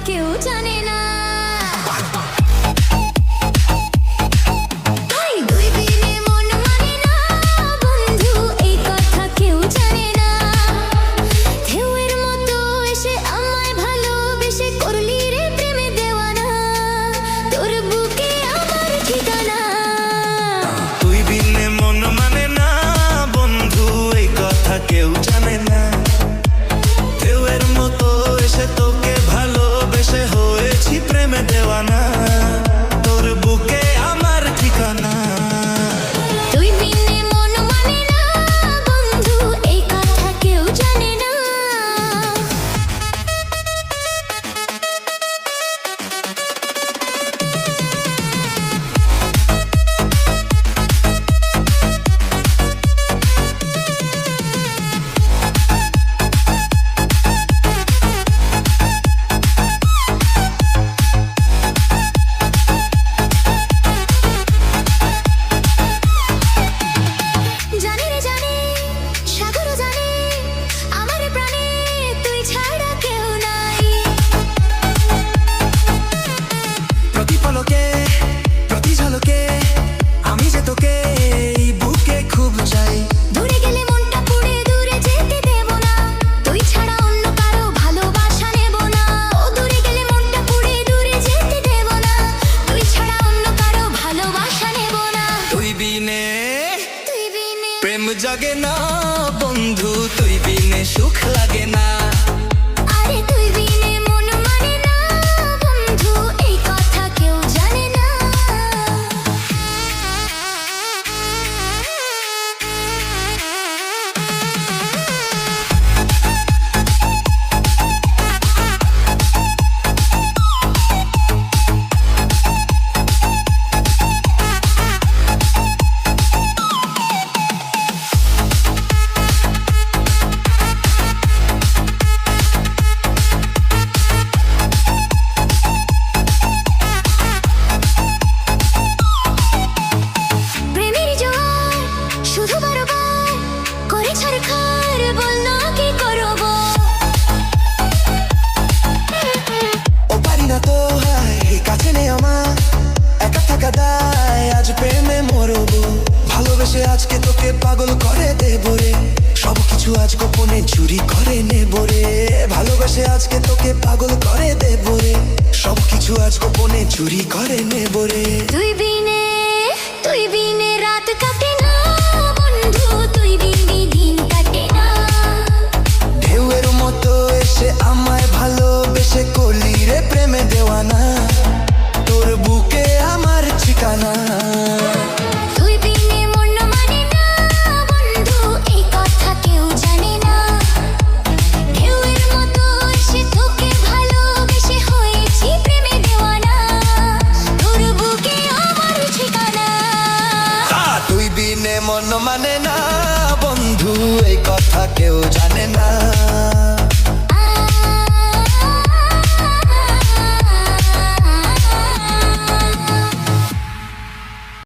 কেউ জানে না। কেউ জানে না ঢেউয়ের মতো এসে তোকে ভালোবেসে হয়েছি প্রেমে দেওয়ানা তোর বুকে আমার ঠিকানা। তুই বিনে মন মানে না বন্ধু এই কথা কেউ জানে না। প্রতি ঝলকে আমি যে তোকে এই বুকে খুব চাই। দূরে গেলে মনটা পুড়ে দূরে যেতে দেব না, তুই ছাড়া অন্য কারো ভালোবাসা নেব না। ও দূরে গেলে মনটা পুড়ে দূরে যেতে দেব না, তুই ছাড়া অন্য কারো ভালোবাসা নেব না। তুই বিনে প্রেম জাগে না বন্ধু, তুই বিনে সুখ লাগে না। আরে তুই বিনে মন মানে না বন্ধু এই কথা কেউ জানে না। আজ প্রেমে মরবো ভালোবেসে আজকে তোকে পাগল করে দেবো রে, সবকিছু আজ গোপনে চুরি করে নেবো রে। ভালোবেসে আজকে তোকে পাগল করে দেবো রে, সবকিছু আজ গোপনে চুরি করে নেবো রে। তুই বিনে রাত কাটে না বন্ধু, তুই বিনে দিন কাটে না। ঢেউয়ের মতো এসে আমায় ভালোবেসে করলি রে প্রেমে দেওয়ানা, তোর বুকে আমার ঠিকানা। তুই বিনে মন মানে না বন্ধু এই কথা কেউ জানে না। ঢেউয়ের মতো এসে তোকে ভালোবেসে হয়েছি প্রেমে দেওয়ানা, তোর বুকে আমার ঠিকানা। তুই বিনে মন মানে না বন্ধু এই কথা কেউ জানে না।